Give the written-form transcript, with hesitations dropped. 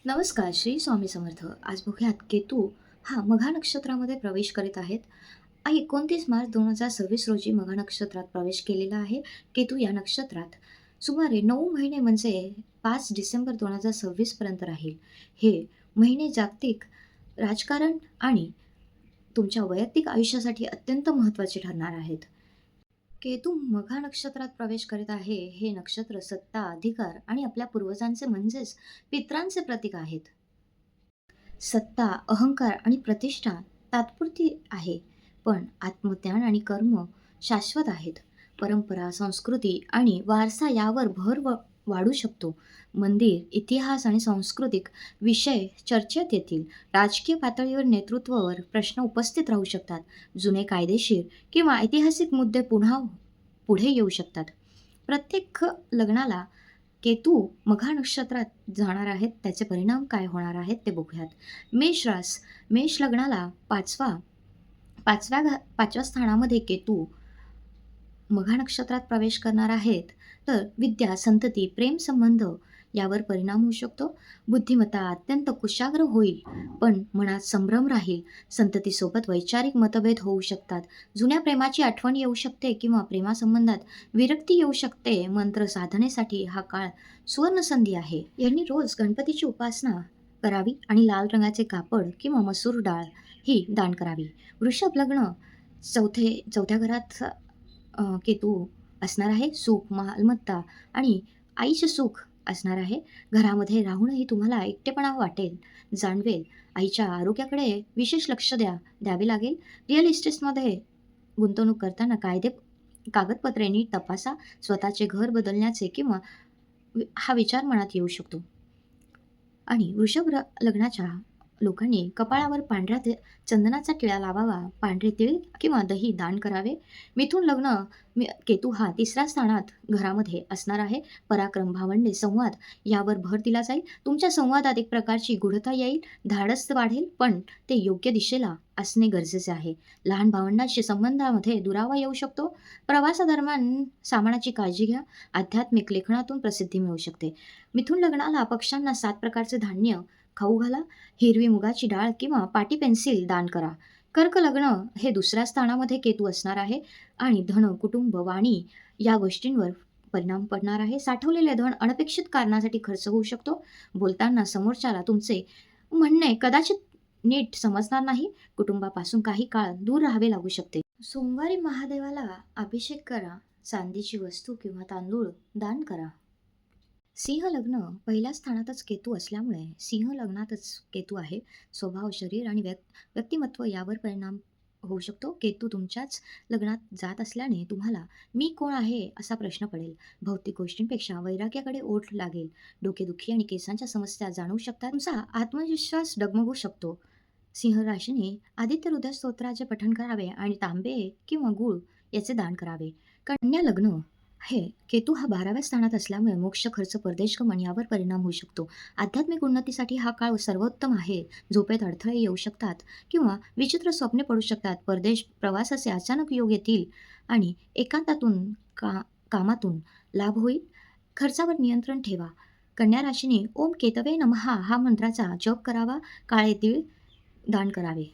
नमस्कार, श्री स्वामी समर्थ. आज बघूयात केतू हा मघा नक्षत्रामध्ये प्रवेश करीत आहेत. 29 मार्च 2026 रोजी मघा नक्षत्रात प्रवेश केलेला आहे. केतू या नक्षत्रात सुमारे 9 महिने म्हणजे 5 डिसेंबर 2026 पर्यंत राहील. हे महिने जागतिक राजकारण आणि तुमच्या वैयक्तिक आयुष्यासाठी अत्यंत महत्त्वाचे ठरणार आहेत. केतू मघा नक्षत्रात प्रवेश करीत आहे. हे नक्षत्र सत्ता, अधिकार आणि आपल्या पूर्वजांचे म्हणजेच पितरांचे प्रतीक आहेत. सत्ता, अहंकार आणि प्रतिष्ठा तात्पुरती आहे, पण आत्मज्ञान आणि कर्म शाश्वत आहेत. परंपरा, संस्कृती आणि वारसा यावर वाढू शकतो. मंदिर, इतिहास आणि सांस्कृतिक विषय चर्चेत येतील. राजकीय पातळीवर नेतृत्वावर प्रश्न उपस्थित राहू शकतात. जुने कायदेशीर किंवा ऐतिहासिक मुद्दे पुन्हा पुढे येऊ शकतात. प्रत्येक लग्नाला केतू मघा नक्षत्रात जाणार आहेत. त्याचे परिणाम काय होणार आहेत ते बघूयात. मेष लग्नाला पाचव्या स्थानामध्ये केतू मघा नक्षत्रात प्रवेश करणार आहेत. तर विद्या, संतती, प्रेम संबंध यावर परिणाम होऊ शकतो. बुद्धिमत्ता अत्यंत कुशाग्र होईल, पण मनात संभ्रम राहील. संततीसोबत वैचारिक मतभेद होऊ शकतात. जुन्या प्रेमाची आठवण येऊ शकते किंवा प्रेमासंबंधात विरक्ती येऊ शकते. मंत्र साधनेसाठी हा काळ सुवर्णसंधी आहे. यांनी रोज गणपतीची उपासना करावी आणि लाल रंगाचे कापड किंवा मसूर डाळ ही दान करावी. वृषभ लग्न चौथ्या घरात केतू असणार आहे. सुख, मालमत्ता आणि आईचे सुख असणार आहे. घरामध्ये राहूनही तुम्हाला एकटेपणा जाणवेल. आईच्या आरोग्याकडे विशेष लक्ष द्यावे लागेल. रिअल इस्टेटमध्ये गुंतवणूक करताना कागदपत्रे नीट तपासा. स्वतःचे घर बदलण्याचे किंवा हा विचार मनात येऊ शकतो. आणि लग्नाच्या लोकांनी कपाळावर पांढऱ्या चंदनाचा टिळा लावावा. पांढरे तीळ किंवा दही दान करावे. मिथुन लग्न केतू हा 3ऱ्या स्थानात घरामध्ये असणार आहे. पराक्रम, भावंडे, संवाद यावर भर दिला जाईल. तुमच्या संवादात एक प्रकारची गूढता येईल. धाडस वाढेल, पण ते योग्य दिशेला असणे गरजेचे आहे. लहान भावंडांशी संबंधामध्ये दुरावा येऊ शकतो. प्रवासादरम्यान सामानाची काळजी घ्या. आध्यात्मिक लेखनातून प्रसिद्धी मिळू शकते. मिथुन लग्नाला पक्ष्यांना 7 प्रकारचे धान्य खाऊ घाला. हिरवी मुगाची डाळ किंवा पाटी पेन्सिल दान करा. कर्क लग्न हे 2ऱ्या स्थानामध्ये केतू असणार आहे आणि धन, कुटुंब, वाणी या गोष्टींवर परिणाम पडणार आहे. साठवलेले धन अनपेक्षित कारणासाठी खर्च होऊ शकतो. बोलताना समोरच्याला तुमचे म्हणणे कदाचित नीट समजणार नाही. कुटुंबापासून काही काळ दूर राहावे लागू शकते. सोमवारी महादेवाला अभिषेक करा. चांदीची वस्तू किंवा तांदूळ दान करा. सिंह लग्न पहिल्या स्थानातच केतू असल्यामुळे सिंह लग्नातच केतू आहे. स्वभाव, शरीर आणि व्यक्तिमत्व यावर परिणाम होऊ शकतो. केतू तुमच्याच लग्नात जात असल्याने तुम्हाला मी कोण आहे असा प्रश्न पडेल. भौतिक गोष्टींपेक्षा वैराग्याकडे ओढ लागेल. डोकेदुखी आणि केसांच्या समस्या जाणवू शकतात. तुमचा आत्मविश्वास डगमगू शकतो. सिंह राशीने आदित्य हृदय स्तोत्राचे पठण करावे आणि तांबे किंवा गूळ याचे दान करावे. कन्या लग्न हे केतू हा 12व्या स्थानात असल्यामुळे मोक्ष, खर्च, परदेशगमन यावर परिणाम होऊ शकतो. आध्यात्मिक उन्नतीसाठी हा काळ सर्वोत्तम आहे. झोपेत अडथळे येऊ शकतात किंवा विचित्र स्वप्ने पडू शकतात. प्रवासाचे अचानक योग येतील आणि एकांतातून कामातून लाभ होईल. खर्चावर नियंत्रण ठेवा. कन्या राशीने ओम केतवे नमः हा मंत्राचा जप करावा. काळे तीळ दान करावे.